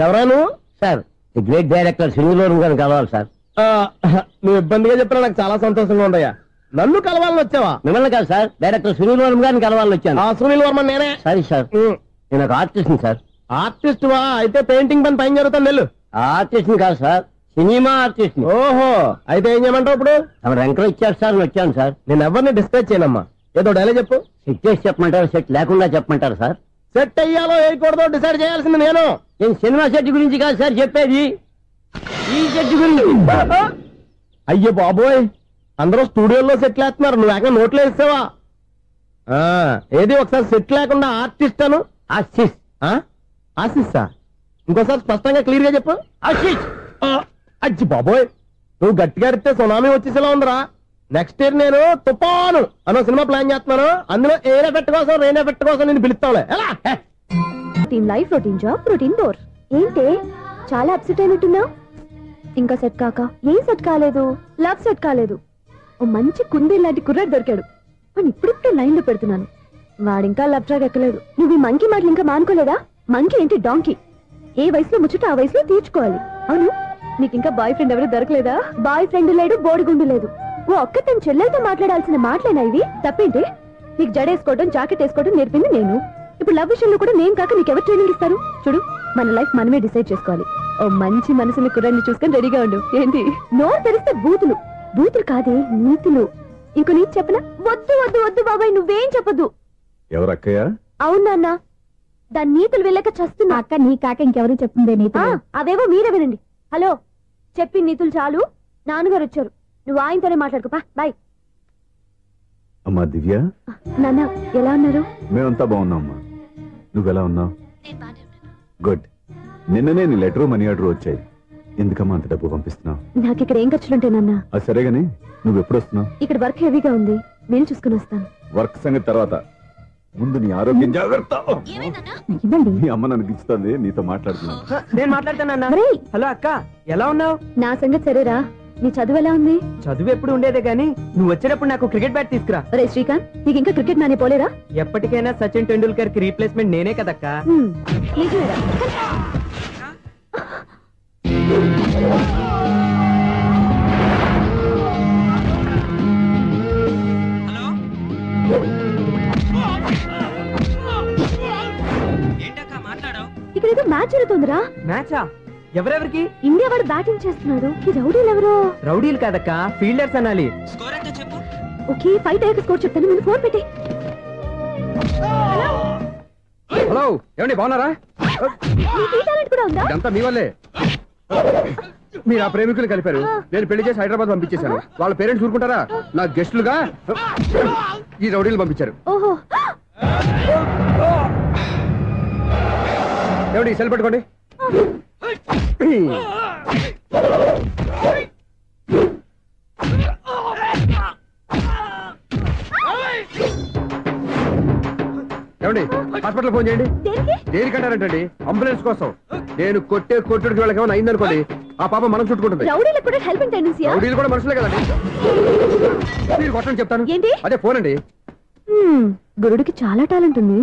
ఎవరాను sir the great director Srinivas గారిని కలవాలి sir. నువ్వు ఇబ్బందిగా చెప్పినా నాకు చాలా సంతోషంగా ఉందయ్యా. నన్ను కలవాలని వచ్చావా? మిమ్మల్ని కాదు సార్, డైరెక్టర్ శ్రీనివాస్ గారిని కలవాలని వచ్చాను. సునీల్ వర్మ నేనే. సరే సార్, నేను ఒక ఆర్టిస్ట్ సార్. ఆర్టిస్ట్ వా? అయితే పెయింటింగ్ పైన జరుగుతాను వెళ్ళు. ఆర్టిస్ట్ కాదు సార్, సినిమా ఆర్టిస్ట్. ఓహో, అయితే ఏం చేయమంటావు ఇప్పుడు? తమ ఎంకరేజ్ ఇచ్చారు సార్, వచ్చాను సార్. నేను ఎవరిని డిస్కస్ చేయనమ్మా. ఏదో డైలాగ్ చెప్పు. సెట్ చేసి చెప్పమంటారు, సెట్ లేకుండా చెప్పమంటారు సార్? సెట్ అయ్యాలో వేయకూడదో డిసైడ్ చేయాల్సింది నేను. సినిమా సెట్ గురించి కాదు సార్ చెప్పేది, ఈ సెట్ గురించి. అయ్యో బాబోయ్, అందరూ స్టూడియోలో సెట్ లేస్తున్నారు, నువ్వు ఏకంగా నోట్లో వేస్తావా? ఏది ఒకసారి సెట్ లేకుండా ఆర్టిస్ట్ అను. ఆశిష్. ఆశిస్సా? ఇంకోసారి స్పష్టంగా క్లియర్ గా చెప్పు. ఆశిష్. అజ్జి బాబోయ్, నువ్వు గట్టిగా అడితే సునామీ వచ్చేసేలా ఉందిరా. నెక్స్ట్ ఇయర్ నేను తుఫాను అనో సినిమా ప్లాన్ చేస్తున్నాను. అందులో ఎయిర్ ఎఫెక్ట్ కోసం, రెయిన్ ఎఫెక్ట్ కోసం నేను పిలుస్తావులే. ఎలా? Routine life, routine job, routine door. ఏంటి చాలా అప్సెట్ అయినట్టున్నావు? ఇంకా సెట్ కాక? ఏం సెట్ కాలేదు? లవ్ సెట్ కాలేదు. ఓ మంచి కుందే లాంటి కుర్రాడు దొరికాడు, వాడిని ఇప్పుడిప్పుడే లైన్ లో పెడుతున్నాను. వాడింకా లవ్ ట్రాక్ ఎక్కలేదు. నువ్వు ఈ మంకీ మాటలు ఇంకా మానుకోలేదా? మంకీ ఏంటి డాంకీ? ఏ వయసులో ముచ్చట ఆ వయసులో తీర్చుకోవాలి. అవును, నీకు ఇంకా బాయ్ ఫ్రెండ్ ఎవరు దొరకలేదా? బాయ్ ఫ్రెండ్ లేడు, బోడిగుండు లేదు. ఓ ఒక్క తన చెల్లెలతో మాట్లాడాల్సిన మాటలేనా ఇవి? తప్పేంటి? నీకు జడేసుకోవడం, జాకెట్ వేసుకోవడం నేర్పింది నేను. ఇప్పుడు లవ్ విషయంలో కూడా నేను కాక నీకెవరు ట్రైనింగ్ ఇస్తారు? చూడు, మన లైఫ్ మనమే డిసైడ్ చేసుకోవాలి. ఓ మంచి మనసుని కుర్రాన్ని చూసుకొని రెడీగా ఉండు. ఏంటి నోరు తెరిస్తే బూతులు? బూతులు కాదే, నీతులు. ఇంకో నీతి చెప్పనా? వద్దు వద్దు వద్దు బాబాయ్, నువ్వేం చెప్పొద్దు. ఎవరు అక్కయ్య? అవునా అన్న, దాని నీతులు వెళ్ళక చస్తున్నా. అక్క నీ కాక ఇంకెవరు చెప్తుందే నీతులు? అవేవో మీరే వినండి. హలో, చెప్పి నీతులు చాలు, నాన్నగారు వచ్చారు. నువ్వు ఆయనతోనే మాట్లాడుకోపా. బాయ్. అమ్మా దివ్య. నాన్న ఎలా ఉన్నారు? మేమంతా బాగున్నాం అమ్మా, నువ్వెలా ఉన్నావు? గుడ్. నిన్ననే నీ లెటరు మనీ ఆర్డర్ వచ్చాయి. ఎందుకమ్మా అంత డబ్బు పంపిస్తున్నావు? నాకు ఇక్కడ ఏం ఖర్చులుంటాయి నాన్న. అది సరేగాని నువ్వు ఎప్పుడు వస్తున్నావు? ఇక్కడ వర్క్ హెవీగా ఉంది, నేను చూసుకుని వస్తాను. వర్క్ సంగతి తర్వాత, ముందు నీ ఆరోగ్యం జాగ్రత్త. మీ అమ్మ నన్ను గిచ్చుతుంది, నీతో మాట్లాడుతున్నాను. నేను మాట్లాడతానన్నా. హలో అక్క, ఎలా ఉన్నావు? నా సంగతి సరేరా, నీ చదువు ఎలా ఉంది? చదువు ఎప్పుడు ఉండేదే గానీ నువ్వు వచ్చేటప్పుడు నాకు క్రికెట్ బ్యాట్ తీసుకురా. అరే శ్రీకాంత్, నీకు ఇంకా క్రికెట్ నానే పోలేరా? ఎప్పటికైనా సచిన్ టెండూల్కర్ కి రీప్లేస్మెంట్ నేనే కదక్క. నిజమేరా? ఇక్కడేదో మ్యాచ్ జరుగుతుందిరా. మ్యాచా? ఎవరెవరికి? ఇండియా వాడు బ్యాటింగ్ చేస్తున్నాడు. ఈ రౌడీలు ఎవరు? రౌడీలు కాదక్క, ఫీల్డర్స్ అనాలి. ఓకే, ఫైట్ అయ్యాక స్కోర్ చెప్తాను, ముందు ఫోన్ పెట్టి. హలో, ఏమండి బాగున్నారా? కూడా ఉందా? ఇదంతా మీ వల్లే. మీరు ఆ ప్రేమికులు కలిపారు, నేను పెళ్లి చేసి హైదరాబాద్ పంపించేశాను. వాళ్ళ పేరెంట్స్ ఊరుకుంటారా? నా గెస్టులుగా ఈ రౌడీలు పంపించారు. ఓహో, ఏమండి సెల్ పెట్టుకోండి. ఏమండి హాస్పిటల్ ఫోన్ చేయండి. దేనికంటారంటండి? అంబులెన్స్ కోసం. నేను కొట్టే కొట్టుడికి వాళ్ళకి ఏమైనా అయిందనుకోండి, ఆ పాప మనం చుట్టుకుంటుంది. రౌడీలకు కూడా హెల్పింగ్ టెండెన్సీ. రౌడీలు కూడా మనుషులే కదండి. మీరు కొట్టండి చెప్తాను. ఏంటి? అదే ఫోన్ అండి. గురుడికి చాలా టాలెంట్ ఉంది.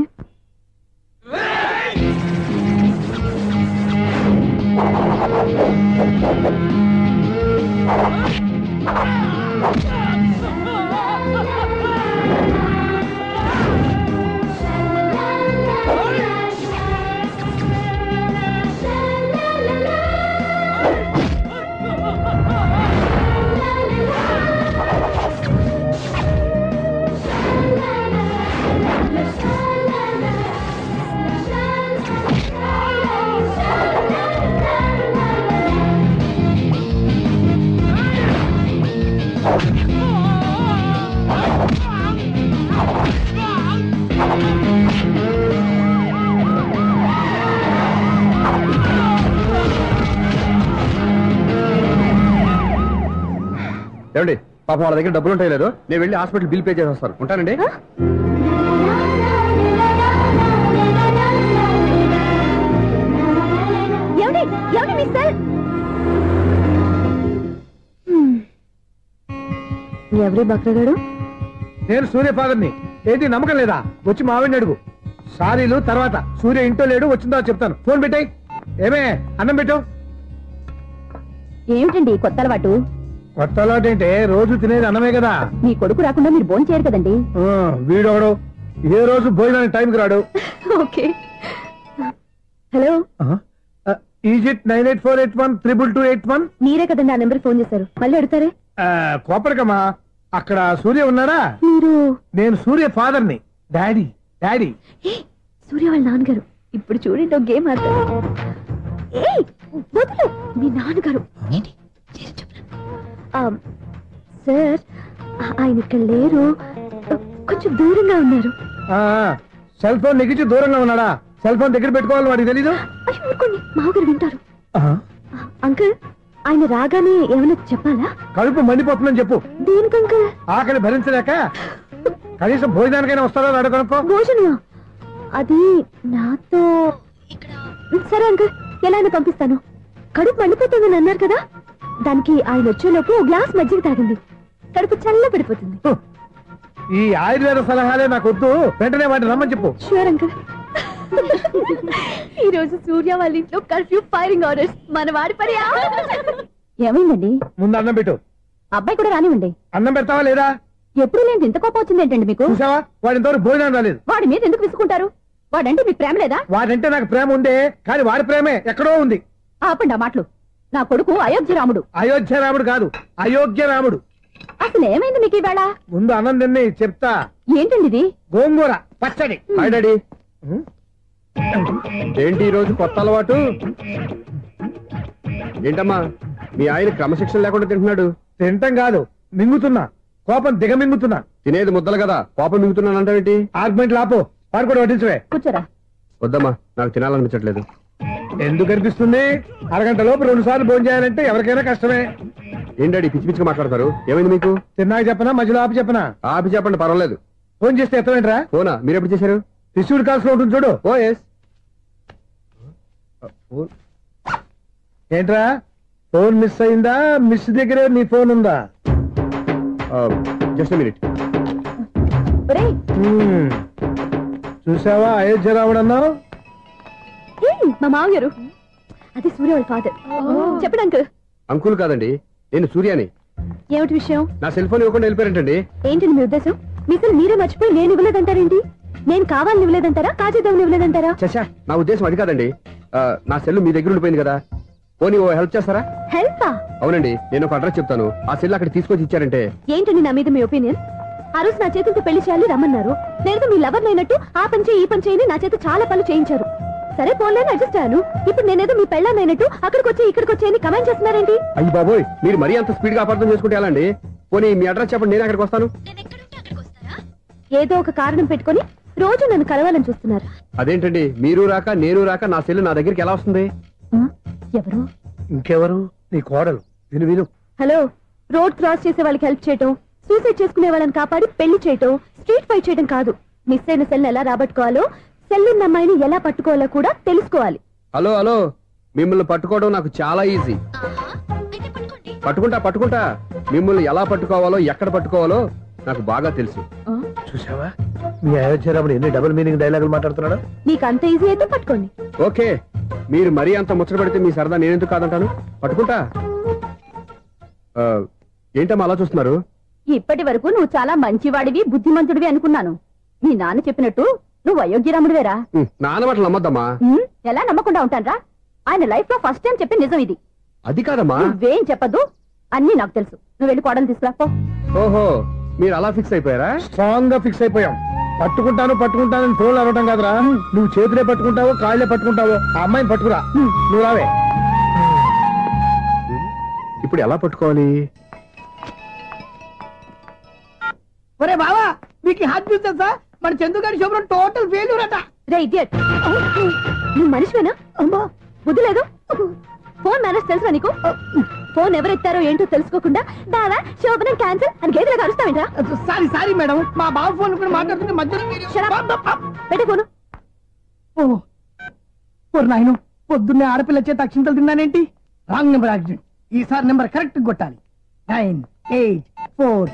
ఏమండి పాపం వాళ్ళ దగ్గర డబ్బులు ఉంటాయి లేదు, నేను వెళ్ళి హాస్పిటల్ బిల్ పే చేసి వస్తాను. ఉంటానండి. ఎవరి బక్రగాడు? నేను సూర్య ఫాదర్ని. ఏంటి నమ్మకం లేదా? వచ్చి మావిడిని అడుగు. సారీలు తర్వాత. సూర్య ఇంటో లేడు, వచ్చిందో చెప్తాను. ఫోన్ పెట్టాయి. ఏమే అన్నం పెట్టు. ఏమిటండి కొత్త అలవాటు? కొత్త అలవాటు ఏంటే? రోజు తినేది అన్నమే కదా. మీ కొడుకు రాకుండా మీరు భోజనం చేయరు కదండి. వీడొకడు ఏ రోజు భోజనానికి టైంకి రాడు. ఓకే. Hello, is it 9848132281. మీరే కదండి ఆ నెంబర్ ఫోన్ చేశారు, మళ్ళీ అడుగుతారే? కోపరికమ్మా, అక్కడ సూర్య ఉన్నారా? మీరు? నేను సూర్య ఫాదర్ని. డాడీ. సూర్య వాళ్ళ నాన్నగారు. ఇప్పుడు చూడండి ఒక గేమ్ ఆడతారు. వదులు, మీ నాన్నగారు. సార్, ఆయన ఇక్కడ లేరు, కొంచెం దూరంగా ఉన్నారు. సెల్ ఫోన్ నెగించి దూరంగా ఉన్నాడా? సెల్ ఫోన్ దగ్గర పెట్టుకోవాలి, వాడికి తెలీదు. ఊరుకోండి, మామగారు వింటారు. అంకుల్, ఆయన రాగానే ఏమైనా చెప్పాలా? కడుపు మండిపోతుందని చెప్పు. దేనికి అంకుల్? ఆకలి భరించలేక. కనీసం భోజనానికైనా వస్తారో రాడు కనుక్కో. భోజనమా? అది నాతో. సరే అంకుల్, ఎలా అయినా పంపిస్తాను. కడుపు మండిపోతుందని అన్నారు కదా, దానికి ఆయన వచ్చేలోపు గ్లాస్ మజ్జిగ తాగింది, కడుపు చల్ల పడిపోతుంది. ఈ ఆయుర్వేద సలహాలే నాకు వద్దు, వెంటనే వాటిని రమ్మని చెప్పు. Sure uncle. ఈ రోజు సూర్య వాళ్ళ ఇంట్లో కర్ఫ్యూ ఫైరింగ్ ఆర్డర్స్. మన వాడి పని. ఏమైందండి? ముందు అన్నం పెట్టు. అబ్బాయి కూడా రానివ్వండి. అన్నం పెడతావా లేదా? ఎప్పుడు నేను ఇంత కోపం వచ్చింది ఏంటండి మీకు? చూసావా, వాడి ఇంతవరకు భోజనం రాలేదు. వాడి మీద ఎందుకు విసుకుంటారు? వాడంటే మీకు ప్రేమ లేదా? వాడంటే నాకు ప్రేమ ఉండే, కానీ వాడి ప్రేమే ఎక్కడో ఉంది. ఆపండి ఆ మాటలు. నా కొడుకు అయోధ్య రాముడు. అయోధ్య రాముడు కాదు, అయోగ్య రాముడు. అసలు ఏమైంది మీకు ఈవేళ? ముందు అన్నం తిని చెప్తా. ఏంటండి ఇది? గోంగూర పచ్చడి. Hi daddy. ఏంటి ఈ రోజు కొత్త అలవాటు? ఏంటమ్మా, మీ ఆయన క్రమశిక్షణ లేకుండా తింటున్నాడు? తింటం కాదు, మింగుతున్నా. కోపం దిగమింగుతున్నా. తినేది ముద్దలు కదా, కోపం మింగుతున్నాను అంటావేంటి? ఆర్గ్యుమెంట్ లాపో, వాడు కూడా వడ్డించవే. కూర్చోరా. వద్దమ్మా, నాకు తినాలనిపించట్లేదు. ఎందుకు అనిపిస్తుంది? అరగంట లోపు 2 సార్లు భోజనం చేయాలంటే ఎవరికైనా కష్టమే. ఏం డాడీ పిచ్చి పిచ్చిగా మాట్లాడతారు? ఏమైంది మీకు? తిన్నాక చెప్పనా, మధ్యలో ఆపి చెప్పనా? ఆపి చెప్పండి, పర్వాలేదు. ఫోన్ చేస్తే ఎత్తమేంట్రా? ఫోనా? మీరు ఎప్పుడు చేశారు? రిసీవ్డ్ కాల్స్ లో ఉంటుంది చూడు. ఓ ఎస్. ఏంట్రా, ఫోన్ మిస్ అయిందా? మిస్ దగ్గరే నీ ఫోన్ ఉందా? Just minute. చూసావా, అయోధ్య రాముడు అన్నావు. మా మామగారు. అది సూర్య వాళ్ళ ఫాదర్. చెప్పండి అంకుల్. అంకుల్ కాదండి, నేను సూర్యాని. ఏమిటి విషయం? నా సెల్ ఫోన్ ఇవ్వకుండా వెళ్ళిపోయారంటండి. ఏంటండి మీ ఉద్దేశం? మీసలు మీరే మర్చిపోయి నేను ఇవ్వలేదంటారేంటి? నేను కావాలని ఇవ్వలేదంటారా, కాజేద్దామని ఇవ్వలేదంటారా? చచ్చా, నా ఉద్దేశం అది కాదండి. నా సెల్ మీ దగ్గర ఉండిపోయింది కదా, పోనీ ఓ హెల్ప్ చేస్తారా? హెల్పా? అవునండి, నేను ఒక అడ్రస్ చెప్తాను, ఆ సెల్ అక్కడ తీసుకొచ్చి ఇచ్చారంటే. ఏంటండి నా మీద మీ ఒపీనియన్? ఆ రోజు నా చేతులతో పెళ్లి చేయాలి రమ్మన్నారు. నేను మీ లవర్ అయినట్టు ఆ పని చేయి ఈ పని చేయని నా చేత చాలా పనులు చేయించారు. సరే పోన్లేని అడ్జస్ట్ అయ్యాను. ఇప్పుడు నేనేదో మీ పెళ్ళాన్నైనట్టు అక్కడికి వచ్చి ఇక్కడికి వచ్చి కమెంట్ చేస్తున్నారేంటి? అయ్యి బాబోయ్, మీరు మరీ అంత స్పీడ్ గా అపార్థం చేసుకుంటే ఎలా అండి? పోనీ మీ అడ్రస్ చెప్పండి, నేను అక్కడికి వస్తాను. ఏదో ఒక కారణం పెట్టుకొని రోజు నన్ను కలవాలని చూస్తున్నారు. అదేంటండి, మీరు రాక నేను రాక నా సెల్ నా దగ్గరికి ఎలా వస్తుంది? ఎవరు? ఇంకెవరు? నీ కోడలు. విను విను. హలో, రోడ్ క్రాస్ చేసే వాళ్ళకి హెల్ప్ చేయటం, సూసైడ్ చేసుకునే వాళ్ళని కాపాడి పెళ్లి చేయటం, స్ట్రీట్ ఫైట్ చేయడం కాదు. మిస్ అయిన సెల్ ఎలా రాబట్టుకోవాలో, సెల్ ఉన్న అమ్మాయిని ఎలా పట్టుకోవాలో కూడా తెలుసుకోవాలి. హలో హలో, మిమ్మల్ని పట్టుకోవడం నాకు చాలా ఈజీ. పట్టుకుంటా. మిమ్మల్ని ఎలా పట్టుకోవాలో, ఎక్కడ పట్టుకోవాలో నాకు బాగా తెలుసు. చూసావా, మీ అయోధ్య రాముడు ఎన్ని డబుల్ మీనింగ్ డైలాగులు మాట్లాడుతున్నాడు. మీకు అంత ఈజీ అయితే పట్టుకోండి. ఓకే, మీరు మరీ అంత ముచ్చట పెడితే మీ సరదా నేనెందుకు కాదంటాను. పట్టుకుంటా. ఏంటమ్మా అలా చూస్తున్నారు? ఇప్పటి వరకు నువ్వు చాలా మంచివాడివి, బుద్ధిమంతుడివి అనుకున్నాను. మీ నాన్న చెప్పినట్టు నువ్వు అయోగ్యరాముడివేరా? నాన్న మాటలు నమ్మద్దమ్మా. ఎలా నమ్మకుండా ఉంటానరా? ఆయన లైఫ్ లో ఫస్ట్ టైం చెప్పిన నిజం ఇది. అది కాదమ్మా. నువ్వేం చెప్పదు, అన్ని నాకు తెలుసు. నువ్వు వెళ్ళి కోడలు తీసుకురాపో. ఓహో, మీరు అలా ఫిక్స్ అయిపోయారా? స్ట్రాంగ్ గా ఫిక్స్ అయిపోయాం. పట్టుకుంటానని ఫోన్లు అవ్వటం కాదురా. నువ్వు చేతులే పట్టుకుంటావో కాళ్ళే పట్టుకుంటావో ఆ అమ్మాయిని పట్టుకురా. నువ్వు రావే. ఇప్పుడు ఎలా పట్టుకోవాలి? ఒరే బావా, మీకు హాట్ న్యూస్ తెలుసా? మన చందుగారి శుభ్రం టోటల్ ఫెయిల్యూర్ అట. రే ఇడియట్, నువ్వు మనిషివేనా? అమ్మా, బుద్ధి లేదు. ఫోన్ మేనేజ్ తెలుసా నీకు? ఫోన్ ఎవరెత్తారో ఏంటో తెలుసుకోకుండా దాదా శోభనం క్యాన్సిల్ అని గేదెలకు అరుస్తావేంట్రా? సారీ మేడం, మా బావ ఫోన్ కూడా మాట్లాడుతుంటే మధ్యలో పెట్టే ఫోను. ఓ నాయను, పొద్దున్నే ఆడపిల్ల చేత అక్షింతలు తిన్నానేంటి? Wrong number accident. ఈసారి నెంబర్ కరెక్ట్ కొట్టాలి. 984.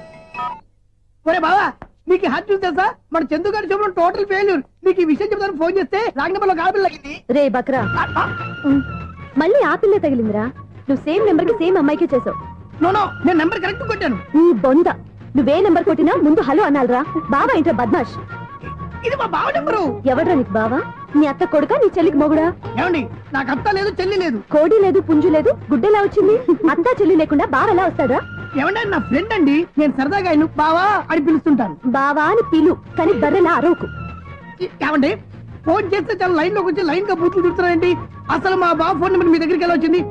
ఒరే బావా, మీకు హార్ట్ చూసి తెలుసా మన చందు గారి శుభ్రం టోటల్ ఫెయిల్యూర్. మీకు ఈ విషయం చెప్తాను ఫోన్ చేస్తే రాంగ్ నెంబర్ లో ఆపిల్ తగ్గింది. రే బక్రా, మళ్ళీ ఆపిల్లే తగిలిందిరా. నువ్వు సేమ్ నెంబర్ కి సేమ్ అమ్మాయికే చేసావు. నో నేను నెంబర్ కరెక్ట్ కొట్టాను. నీ బొంద, నువ్వే నెంబర్ కొట్టినా ముందు హలో అనాలరా. బావా ఏంట్రా బద్మాష్? ఇది మా బావ నెంబరు. ఎవడ్రా నీకు బావా? నీ అత్త కొడుక, నీ చెల్లికి మొగుడా? ఏమండి, నాకు అత్త లేదు చెల్లి లేదు. కోడి లేదు పుంజు లేదు, గుడ్డెలా వచ్చింది? అత్త చెల్లి లేకుండా బావ ఎలా వస్తాడా? ఏమండి, నా ఫ్రెండ్ అండి, నేను సరదాగా ఆయన బావా అని పిలుస్తుంటాను. బావా అని పిలు, కానీ బర్రెలా అరవకు. ఏమండి, ఫోన్ చేస్తే చాలా లైన్ లోకి వచ్చి లైన్ గా బూతులు తిడుతున్నాయండి. అసలు మా బావ ఫోన్ నెంబర్ మీ దగ్గరికి ఎలా వచ్చింది?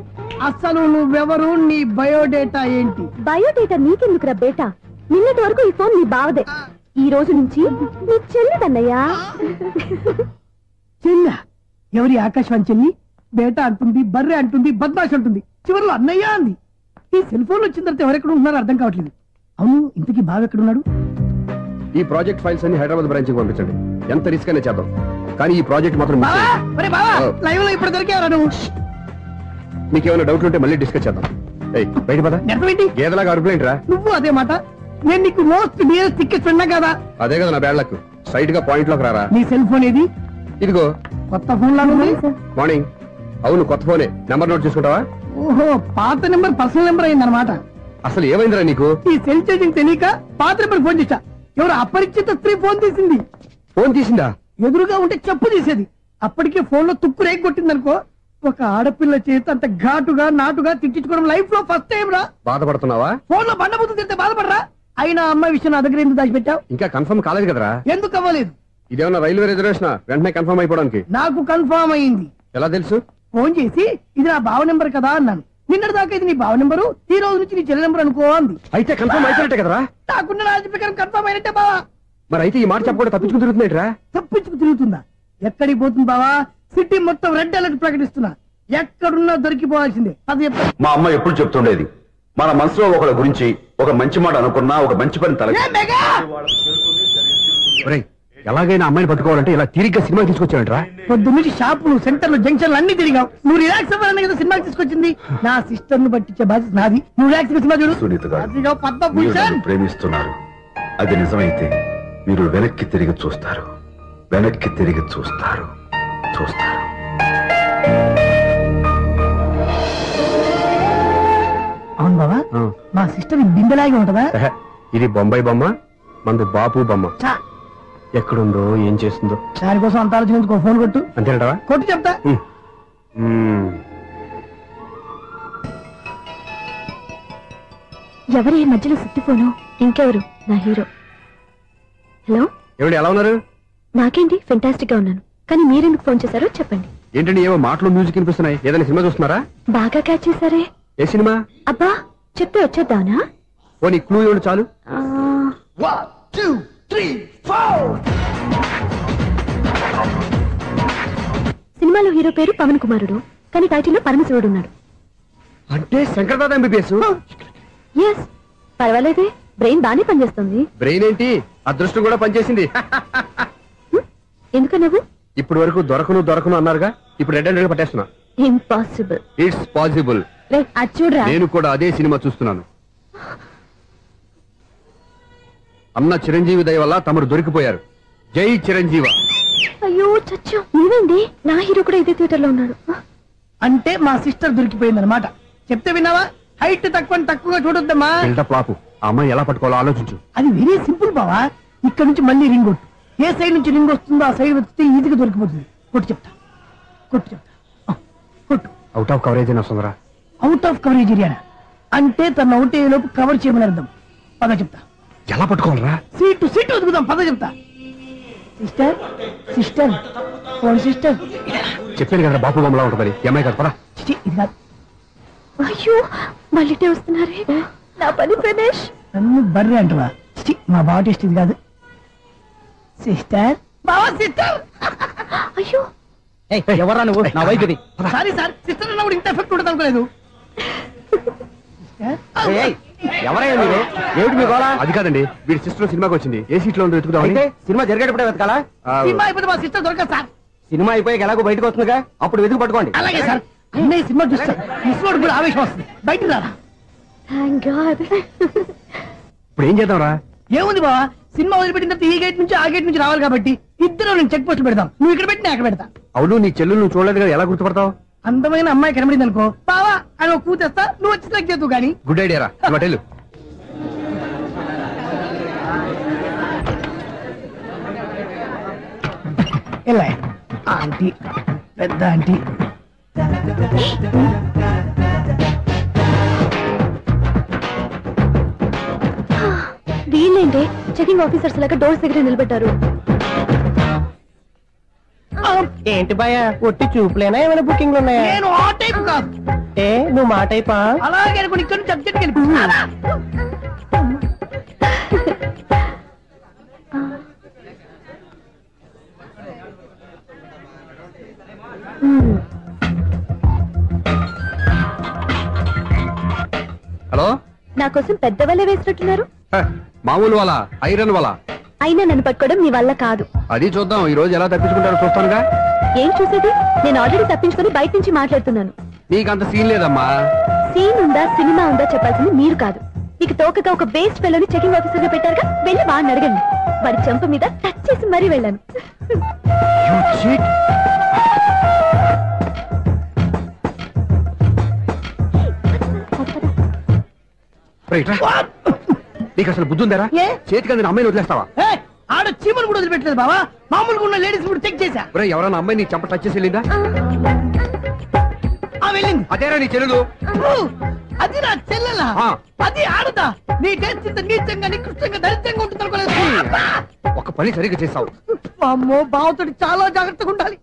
అసలు నువ్వెవరు, నీ బయోడేటా ఏంటి? బయోడేటా నీకెందుకురా బేటా? నిన్నటి వరకు ఈ ఫోన్ నీ బావదే, ఈ రోజు నుంచి నీ చెల్లిదన్నయ్యా. చెల్ల ఎవరి? ఆకాశవాణి చెల్లి. బేటా అంటుంది, బర్రె అంటుంది, బద్మాష్ అంటుంది, చివరిలో అన్నయ్య అంది. ఈ సెల్ ఫోన్ వచ్చిన తర్వాత ఎవరెక్కడ ఉంటున్నారో అర్థం కావట్లేదు. అవును, ఇంతకీ బావ ఎక్కడున్నాడు? ఈ ప్రాజెక్ట్ ఫైల్స్ అన్ని హైదరాబాద్ బ్రాంచ్ కి పంపించండి. ఎంత రిస్క్ అయినా చేద్దాం, కానీ ఈ ప్రాజెక్ట్ మాత్రం మిస్ చేయొద్దు. లైవ్ లో ఇప్పుడు దొరికేవరా నువ్వు? మీకేమైనా డౌట్లు ఉంటే మళ్ళీ డిస్కస్ చేద్దాం. బయట పద. నెరవేంటి గేదలాగా అరుపులేంట్రా? నువ్వు అదే మాట. నేను నీకు మోస్ట్ డియరెస్ట్ టికెట్స్ ఉన్నా కదా. అదే కదా నా బ్యాడ్లకు. స్ట్రైట్ గా పాయింట్ లోకి రారా. నీ సెల్ ఫోన్ ఏది? ఇదిగో కొత్త ఫోన్ లాగా ఉంది. మార్నింగ్. అవును, కొత్త ఫోనే. నెంబర్ నోట్ చేసుకుంటావా? ఓహో, పాత నెంబర్ పర్సనల్ నెంబర్ అయిందన్నమాట. అసలు ఏమైందిరా నీకు? ఈ సెల్ చేంజింగ్ తెలియక పాత నెంబర్ ఫోన్ చేశా. ఎవరు అపరిచిత స్త్రీ ఫోన్ తీసింది. ఫోన్ తీసిందా? ఎదురుగా ఉంటే చెప్పు తీసేది. అప్పటికే ఫోన్ లో తుక్కు రేగి కొట్టిందనుకో. ఒక ఆడపిల్ల చేత అంత ఘాటుగా నాటుగా తిట్టించుకోవడం లైఫ్ లో ఫస్ట్ టైం రా. బాధపడుతున్నావా? ఫోన్ లో బండబుద్ధి తింటే బాధపడరా? అయినా అమ్మాయి విషయం నా దగ్గర ఎందుకు దాచిపెట్టావు? ఇంకా కన్ఫర్మ్ కాలేదు కదరా. ఎందుకు అవ్వలేదు? ఇదేమన్నా రైల్వే రిజర్వేషన్? వెంటనే కన్ఫర్మ్ అయిపోవడానికి. నాకు కన్ఫర్మ్ అయింది. ఎలా తెలుసు? ఫోన్ చేసి ఇది నా బావ నెంబర్ కదా అన్నాను. నిన్నటి దాకా ఇది నీ బావ నెంబరు, ఈ రోజు నుంచి నీ చెల్లి నెంబర్ అనుకో అంది. అయితే కన్ఫర్మ్ అయిపోయినట్టే కదరా? నాకున్న రాజు ప్రకారం కన్ఫర్మ్ అయినట్టే బావా. మరి అయితే ఈ మాట చెప్పకుండా తప్పించుకుని తిరుగుతున్నాయిట్రా? తప్పించుకు తిరుగుతుందా? ఎక్కడికి పోతుంది బావా? సిటీ మొత్తం రెడ్ అలర్ట్ ప్రకటిస్తున్నా. ఎక్కడున్నా దొరికిపోవాల్సిందే. అది చెప్తా. మా అమ్మ ఎప్పుడు చెప్తుండేది, మన మనసులో ఒకళ్ళ గురించి ఒక మంచి మాట అనుకున్నా ఒక మంచి పని తల. ఎలాగైనా అమ్మాయిని పట్టుకోవాలంటే ఇలా తిరిగ్గా సినిమా తీసుకొచ్చాడంట్రా. పొద్దు నుంచి షాపులు, సెంటర్లు, జంక్షన్లు అన్ని తిరిగావు. నువ్వు రిలాక్స్ అవ్వాలని కదా సినిమాకి తీసుకొచ్చింది. నా సిస్టర్ ను పట్టించే బాధ్యత నాది. నువ్వు రిలాక్స్ సినిమా చూడు. సునీత గారు, అదిగో పద్మ మీరు భూషణ్. నన్ను ప్రేమిస్తున్నారు. అది నిజమైతే మీరు వెనక్కి తిరిగి చూస్తారు, వెనక్కి తిరిగి చూస్తారు, చూస్తారు. అవును బావా, మా సిస్టర్ బిందెలాగే ఉంటదా? ఇది బొంబాయి బొమ్మ, మంది బాపు బొమ్మ. చా, ఎక్కడుందో ఏం చేస్తుందో దానికోసం అంత ఆలోచించుకో. ఫోన్ కొట్టు. అంతేనటవా? కొట్టు చెప్తా. ఎవరి మధ్యలో సుత్తి ఫోను? ఇంకెవరు? నా హీరో. హలో, ఎవడు ఎలా ఉన్నారు? నాకేంటి ఫెంటాస్టిక్ గా ఉన్నాను, కానీ మీరెందుకు ఫోన్ చేశారో చెప్పండి. ఏంటండి ఏమో మాటలు మ్యూజిక్ వినిపిస్తున్నాయి. ఏదైనా సినిమా చూస్తున్నారా? బాగా క్యాచ్ చేశారే. ఏ సినిమా? అబ్బా, చెప్తే వచ్చేద్దానా? ఓ నీ క్లూ ఇవ్వండి చాలు. సినిమాలో హీరో పేరు పవన్ కుమారుడు, కానీ టైటిల్లో పరమశివుడు ఉన్నాడు. అంటే శంకర్దాదా ఎంబీబీఎస్. ఎస్, పర్వాలేదే, బ్రెయిన్ బానే పనిచేస్తుంది. బ్రెయిన్ ఏంటి, అదృష్టం కూడా పనిచేసింది. ఎందుకన్నావు? ఇప్పటి వరకు దొరకను అన్నారుగా, ఇప్పుడు రెడ్ హ్యాండెడ్ గా పట్టేస్తున్నా. ఇంపాసిబుల్. It's possible. అది చూడరా. నేను కూడా అదే సినిమా చూస్తున్నాను. అన్న చిరంజీవి దయ వల్ల తమరు దొరికిపోయారు. జై చిరంజీవ. అయ్యో చచ్చు, నీవేంటి? నా హీరో కూడా ఇదే థియేటర్ లో ఉన్నాడు. అంటే మా సిస్టర్ దొరికిపోయింది అనమాట. చెప్తే విన్నావా? హైట్ తక్కువగా చూడొద్దమ్మా. బిల్డప్ లాపు. ఆ అమ్మాయి ఎలా పట్టుకోవాలో ఆలోచించు. అది వెరీ సింపుల్ బావా. ఇక్కడ నుంచి మళ్ళీ రింగ్ కొట్టు. ఏ సైడ్ నుంచి రింగ్ వస్తుందో ఆ సైడ్ వస్తే ఈజీగా దొరికిపోతుంది. కొట్టు చెప్తా. కొట్టు. అవుట్ ఆఫ్ కవరేజ్ అయినా వస్తుందరా? అవుట్ ఆఫ్ కవరేజ్ ఏరియా అంటే తన అవుట్ అయ్యే లోపు కవర్ చేయమని అర్థం. పద చెప్తా. ఎలా పట్టుకోవాలరా? సీటు వదుకుదాం. పద చెప్తా. సిస్టర్ చెప్పాను కదా బాపు బొమ్మలా ఉంటుంది. అమ్మాయి కదా, పదా. ఇది కాదు. అయ్యో, మళ్ళీ వస్తున్నారే. నా పని ఫినిష్. నన్ను బర్రె అంటవా? మా బావ టేస్ట్ ఇది కాదు. సిస్టర్. అయ్యో, ఎవరా నువ్వు? నా వైపు ఇది. సారీ సార్, సిస్టర్ అన్నప్పుడు ఇంత ఎఫెక్ట్ ఉండదు అనుకోలేదు. ఎవరైనా మీరు? ఏమిటి మీ గోళ? అది కాదండి, వీడి సిస్టర్ సినిమాకి వచ్చింది. ఏ సీట్ లో ఉందో వెతుకుదాం. సినిమా జరిగేటప్పుడే వెతకాలా? సినిమా అయిపోతే మా సిస్టర్ దొరకదు సార్. సినిమా అయిపోయి ఎలాగో బయటకు వస్తుందిగా, అప్పుడు వెతుకు పట్టుకోండి. అలాగే సార్. అన్నయ్య సినిమా చూస్తారు, మిస్లోడు కూడా ఆవేశం వస్తుంది. బయట రారా. Thank God. ఇప్పుడు ఏం చేద్దాంరా? ఏముంది బావా, సినిమా వదిలిపెట్టిన తర్వాత ఈ గేట్ నుంచి ఆ గేట్ నుంచి రావాలి కాబట్టి ఇద్దరు నేను చెక్ పోస్ట్ పెడతాం. నువ్వు ఇక్కడ పెట్టి నేను అక్కడ పెడతా. అవును, నీ చెల్లు నువ్వు చూడలేదు కదా, ఎలా గుర్తుపడతావు? అందమైన అమ్మాయి కనబడింది అనుకో, బావా అని ఒక కూతేస్తా, నువ్వు వచ్చి సెలెక్ట్ చేద్దు గానీ. గుడ్ ఐడియా రా, హోటల్ ఎలా ఆంటీ, పెద్ద ఆంటీ. వీళ్ళేంటి చెకింగ్ ఆఫీసర్స్ లాగా డోర్స్ దగ్గర నిలబెట్టారు? ఏంటి భయ ఒట్టి చూపులేనా ఏమైనా బుకింగ్లు ఉన్నాయా? నేను ఆ టైప్ కాదు. ఏ నువ్వు మా టైపా? అలాగే అనుకుని ఇక్కడ నుంచి అర్జెంట్కి వెళ్ళిపోతున్నా. హలో, నా కోసం పెద్ద వలే వేసినట్టున్నారు. మామూలు వాళ్ళ ఐరన్ వాళ్ళ. అయినా నన్ను పట్టుకోవడం మీ వల్ల కాదు. అది చూద్దాం, ఈ రోజు ఎలా తప్పించుకుంటారో చూస్తానుగా. ఏం చూసేది? నేను ఆల్రెడీ తప్పించుకొని బయట నుంచి మాట్లాడుతున్నాను. నీకంత సీన్ లేదమ్మా. సీన్ ఉందా సినిమా ఉందా చెప్పాల్సింది మీరు కాదు. మీకు తోకగా ఒక బేస్ట్ ఫెలోని చెకింగ్ ఆఫీసర్ గా పెట్టారుగా, వెళ్ళి వాడిని అడగండి. వాడి చెంప మీద టచ్ చేసి మరీ వెళ్ళాను. నీకు అసలు బుద్ధి ఉందారా? చేతికి అందిన అమ్మాయిని వదిలేస్తావా? ఆడ చీమను కూడా వదిలిపెట్టలేదు బావా. మామూలుగా ఉన్న లేడీస్ కూడా చెక్ చేశా. ఎవరైనా అమ్మాయి నీ చెంప టచ్ చేసి వెళ్ళిందా? వెళ్ళింది. అదేరా నీ చెల్లెలు? అది నా చెల్లెలా? అది ఆడదా? నీ టేస్ట్ ఇంత నీచంగా నికృష్టంగా దరిద్రంగా ఉంటుంది అనుకోలేదు. ఒక పని సరిగ్గా చేస్తావు. అమ్మో, బావతోటి చాలా జాగ్రత్తగా ఉండాలి.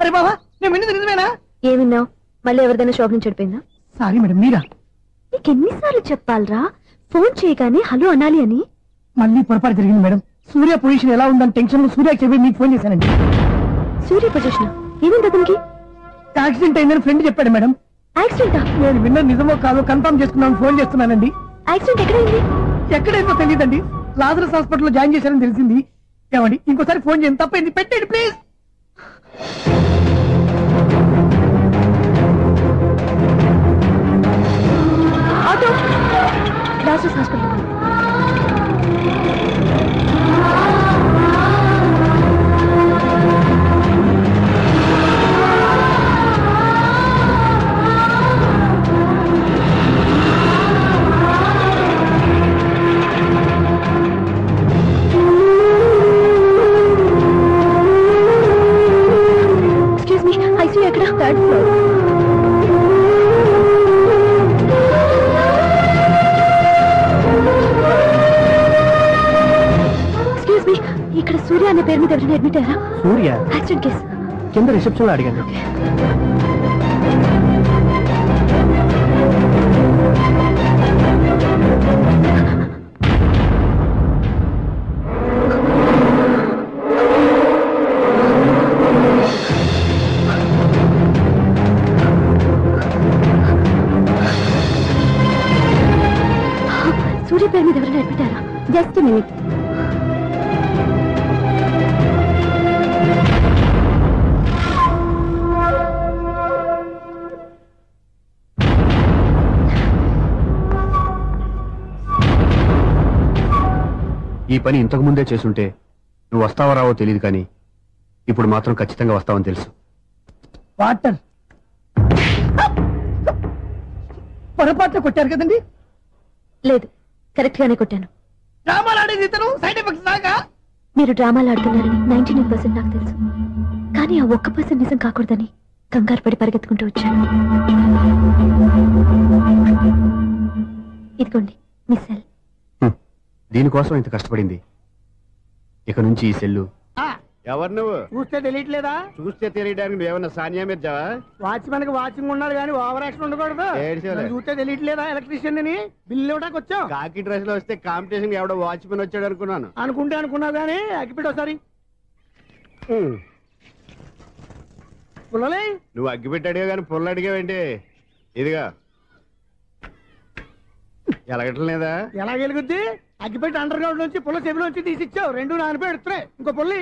అరే బావా, నేను విన్నది నిజమేనా? ఏమిన్నావు? మళ్ళీ ఎవరిదైనా షాప్ నుంచి చెడిపోయిందా? సారీ మేడం, మీరా? నీకెన్నిసార్లు చెప్పాలరా ఫోన్ చేయగానే హలో అనాలి అని? మళ్ళీ పొరపాటు జరిగింది మేడం. సూర్య పొజిషన్ ఎలా ఉందని టెన్షన్ లో సూర్యకి చెప్పి మీకు ఫోన్ చేశానండి. సూర్య పొజిషన్ ఏమైంది అతనికి? యాక్సిడెంట్ అయిందని ఫ్రెండ్ చెప్పాడు మేడం. యాక్సిడెంటా? నేను విన్న నిజమో కాదో కన్ఫర్మ్ చేసుకున్నాను, ఫోన్ చేస్తున్నానండి. యాక్సిడెంట్ ఎక్కడైంది? ఎక్కడైందో తెలియదండి. లాజరస్ హాస్పిటల్లో జాయిన్ చేశారని తెలిసింది. ఏమండి ఇంకోసారి ఫోన్ చేయండి, తప్పైంది, పెట్టండి please. Auto Lazarus hospital. Excuse me, ICU ఎక్కడ? Third floor. ఇక్కడ సూర్య అనే పేరు మీద ఎవరైనా అడ్మిట్ అయ్యారా? సూర్య యాక్సిడెంట్ కేసు కింద రిసెప్షన్ లో అడిగాను. సూర్య పేరు మీద ఎవరైనా అడ్మిట్ అయ్యారా? Just minute. ఈ పని ఇంతకు ముందే చేసుంటే నువ్వు వస్తావో రావో తెలియదు, కానీ ఇప్పుడు మాత్రం ఖచ్చితంగా వస్తావని తెలుసు. వాటర్ పొరపాట్లు కొట్టారు కదండి? లేదు, కరెక్ట్ గానే కొట్టాను. డ్రామాలు ఆడేది ఇతను, సైడ్ ఎఫెక్ట్స్ దాకా. మీరు డ్రామాలు ఆడుతున్నారని 99% నాకు తెలుసు, కానీ ఆ 1% నిజం కాకూడదని కంగారు పడి పరిగెత్తుకుంటూ వచ్చాను. ఇదిగోండి మీ సెల్. దీనికోసం ఇంత కష్టపడింది. ఇక నుంచి ఈ సెల్లు. ఎవరు నువ్వు? చూస్తే తెలియట్లేదా? చూస్తే తెలియడానికి నువ్వేమన్నా సానియా మీర్జావా? వాచ్మెన్ కి వాచింగ్ ఉండాలి కానీ ఓవర్ యాక్షన్ ఉండకూడదు. చూస్తే తెలియట్లేదా ఎలక్ట్రీషియన్ అని? బిల్లు ఇవ్వడానికి వచ్చాం. కాకి డ్రెస్ లో వస్తే కాంపిటీషన్ ఎవడో వాచ్మెన్ వచ్చాడు అనుకున్నాను. అనుకున్నావు కానీ అగ్గిపెట్టి ఒకసారి. పుల్లలే నువ్వు అగ్గిపెట్టి అడిగా కానీ పుల్ల అడిగావేంటి? ఇదిగా ఎలగట్లేదా? ఎలా వెలుగుద్ది? అగ్గిపెట్టి అండర్ గ్రౌండ్ నుంచి పుల్ల చెవిలోంచి తీసిచ్చావు. రెండు నానిపోయి ఎడుతున్నాయి. ఇంకో పుల్లి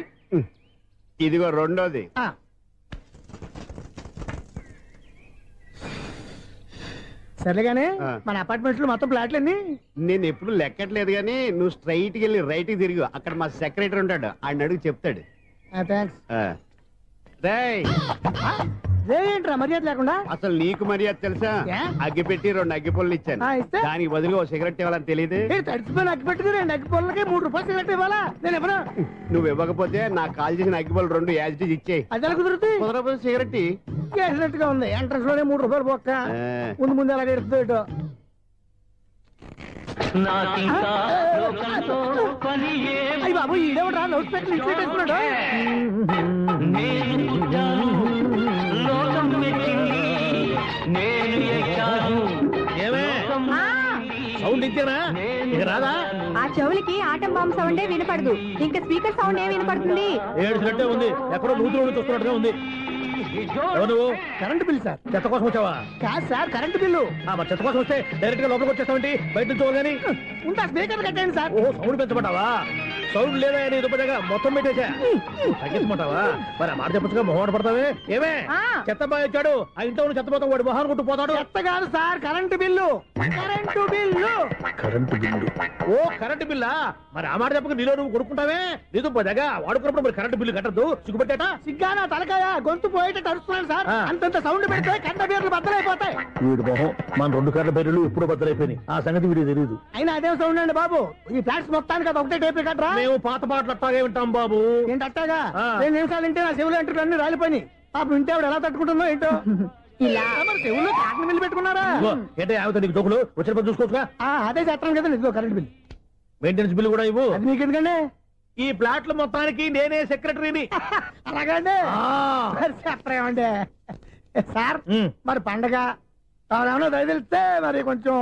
ఇదిగో రెండోది. సరేగానే మన అపార్ట్మెంట్స్ లో మొత్తం ఫ్లాట్లు అన్ని నేను ఎప్పుడు లెక్కట్లేదు కానీ నువ్వు స్ట్రైట్ కి వెళ్ళి రైట్ కి తిరిగి అక్కడ మా సెక్రటరీ ఉంటాడు ఆయన అడుగు చెప్తాడు. థ్యాంక్స్. రేయ్ ఏంట్రా మర్యాద లేకుండా? అసలు నీకు మర్యాద తెలుసా? అగ్గి పెట్టి 2 అగ్గి పొల్లు ఇచ్చాను, దానికి బదులుగా 1 సిగరెట్ ఇవ్వాలని తెలియదు. తడిచిపోయిన అగ్గి పెట్టుకుని 2 అగ్గి పొలకి 3 రూపాయలు సిగరెట్ ఇవ్వాలా? నేను ఎవరు? నువ్వు ఇవ్వకపోతే నాకు కాల్ చేసిన అగ్గి పొల్లు 2 యాజిటీస్ ఇచ్చేయి. అది ఎలా కుదురుతుంది? కుదరపోతే సిగరెట్ చేసినట్టుగా ఉంది. ఎంట్రన్స్ లోనే 3 రూపాయలు పోక్క ముందు ముందు అలాగే ఎడుతుంది. అయ్యి బాబు ఈడేవడా లౌడ్ స్పీకర్ ఇన్స్టేట్ వేసుకున్నాడు. సౌండ్ ఇంతేనా? ఇక రాదా? ఆ చెవులకి ఆటం బాంబు సౌండే వినపడదు, ఇంకా స్పీకర్ సౌండ్ ఏ వినపడుతుంది? ఏడుసినట్టే ఉంది, ఎక్కడో నూతులు చూస్తున్నట్టుగా ఉంది. ఎవరు? Current bill sir. చెత్త కోసం వచ్చావా? కాదు సార్, కరెంట్ బిల్లు. మరి చెత్త కోసం వస్తే డైరెక్ట్ గా లోపలికి వచ్చేస్తామంటే బయట నుంచి కానీ ఉంటా స్పీకర్ కట్టండి సార్. ఓహో సౌండ్ పెంచమంటావా? సౌండ్ లేదా నీ రూపాయగా మొత్తం పెట్టేసా తగ్గించమంటావా? మరి ఆ మాట చెప్పచ్చుగా మొహమాట పడతావే. ఏమే చెత్త బాగా వచ్చాడు, ఆ ఇంట్లో ఉన్న చెత్త పోతాం, వాడు మొహాన్ని కొట్టు పోతాడు. చెత్త కాదు sir, current bill. Current bill. Current bill. ఓ కరెంటు బిల్లా? మరి ఆ మాట చెప్పక నీలో నువ్వు కొడుకుంటావే. నీతో పోదాగా వాడుకున్నప్పుడు మరి కరెంటు బిల్లు కట్టద్దు, సిగ్గుపెట్టేట. సిగ్గానా తలకాయ గొంతు పోయేటట్టు అరుస్తున్నాడు సార్. అంతంత సౌండ్ పెడితే కంట బీర్లు బద్దలైపోతాయి. వీడు మొహం మన 2 కర్ల బీర్లు ఇప్పుడు బద్దలైపోయినాయి, ఆ సంగతి వీడికి తెలియదు. అయినా అదే సౌండ్ అండి బాబు. ఈ ఫ్లాట్స్ మొత్తానికి అది ఒకటే టైప్ కట్టరా? మేము పాత పాటలు అట్టాగే వింటాం బాబు. ఏంటి అట్టాగా? 2 నిమిషాలు వింటే నా చెవులు ఎంటర్ అన్ని రాలిపోయినాయి. పాపం వింటే ఆవిడ ఎలా తట్టుకుంటుందో ఏంటో. ఇలా మరి చెవుల్లో కాటన్ బిల్లు పెట్టుకున్నారా? ఏంటే ఆమెతో నీకు దోకులు వచ్చిన పని చూసుకోవచ్చుగా. అదే చేస్తాను కదా. ఇదిగో కరెంట్ బిల్. మెయింటెనెన్స్ బిల్లు కూడా ఇవ్వు. అది మీకు ఎందుకండి? ఈ ప్లాట్ల మొత్తానికి నేనే సెక్రటరీని. అలాగండి. చెప్పరేమండి సార్. మరి పండగ ఏమన్నా దయదలిస్తే మరి కొంచెం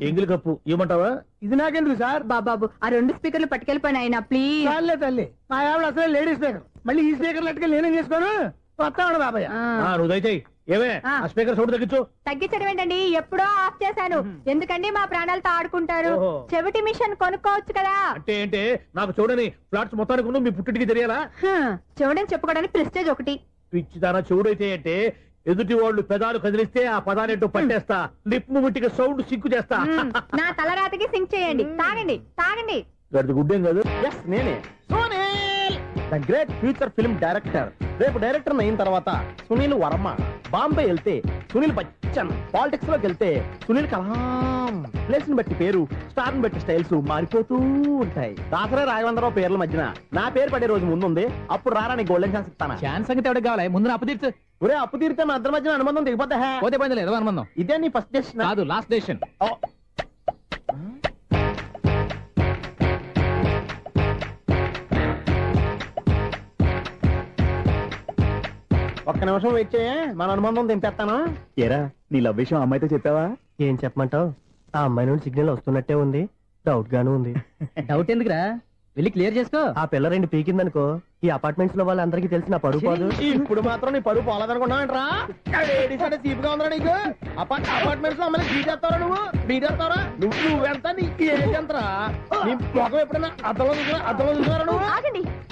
ఎంగిలి కప్పు ఇవ్వమంటావా? ఇది నాకెందుకు సార్? బాబాబు ఆ 2 స్పీకర్లు పట్టుకెళ్ళిపోయిన ఆయన ప్లీజ్. చాలే తల్లి, మా ఆవిడ అసలు లేడీ స్పీకర్. మళ్ళీ ఈ స్పీకర్ లెట్కెళ్ళి నేనేం చేసుకోను? వస్తాడు బాబాయ్. నువ్వు దయచేయి. ఏమే ఆ స్పీకర్ సౌండ్ తగ్గించు. తగ్గించడం ఏంటండి, ఎప్పుడో ఆఫ్ చేశాను. ఎందుకండి మా ప్రాణాలతో ఆడుకుంటారు? చెవిటి మిషన్ కొనుక్కోవచ్చు కదా. అంటే ఏంటే నాకు చూడని ఫ్లాట్స్ మొత్తానికి మీ పుట్టింటికి తెలియాలా? చూడని చెప్పుకోవడానికి ప్రెస్టేజ్ ఒకటి. పిచ్చిదానా చెవుడైతే అంటే ఎదుటి వాళ్ళు పెదాలు కదిలిస్తే ఆ పదాలేంటో పట్టేస్తా, లిప్ ముట్టికి సౌండ్ సిక్కు చేస్తా. నా తలరాతకి సింక్ చేయండి. తాగండి తాగండి. గడిచి గుడ్డేం కాదు. నేనే Sunil, the great future film director. రేపు డైరెక్టర్ అయిన తర్వాత సునీల్ వర్మ. బాంబే వెళ్తే సునీల్ బచ్చన్, పాలిటిక్స్ లోకి వెళ్తే సునీల్ కలాం. ప్లేస్ ని బట్టి పేరు, స్టార్ ని బట్టి స్టైల్స్ మారిపోతూ ఉంటాయి. దాసరే రాఘవేంద్రరావు పేర్ల మధ్యన నా పేరు పడే రోజు ముందుంది. అప్పుడు రారా నీ గోల్డెన్ ఛాన్స్ ఇస్తాను. ఛాన్స్ సంగతి ఎవరికి కావాలి? ముందు అప్పు తీర్చు. ఒరే అప్పు తీరితే మా ఇద్దరి మధ్యన అనుబంధం దిగిపోతా. పోతే పోయింది లేదు అనుబంధం. ఇదే నీ ఫస్ట్ డెస్టినేషన్ కాదు, లాస్ట్ డెసిషన్. ఒక్క నిమిషం వెయిట్ చేయ, మన అనుబంధం దింపేస్తాను. ఏరా నీ లవ్ విషయం అమ్మాయితో చెప్పావా? ఏం చెప్పమంటావు? ఆ అమ్మాయి నుండి సిగ్నల్ వస్తున్నట్టే ఉంది, డౌట్ గాను ఉంది. డౌట్ ఎందుకురా, వెళ్ళి క్లియర్ చేసుకో. ఆ పిల్ల 2 పీకిందనుకో, ఈ అపార్ట్మెంట్స్ లో వాళ్ళందరికీ తెలిసి నా పరువు పోదు. ఇప్పుడు మాత్రం నీ పరువు పోలేదనుకున్నావంటరా? చీపుగా ఉందా నీకు? అపార్ట్మెంట్స్ లో అమ్మాయి బీటేస్తారా? బీటేస్తారా? నువ్వెంత నీకు ఏంటంతరా? నీ మొఖం ఎప్పుడైనా అర్థంలో చూసారా నువ్వు?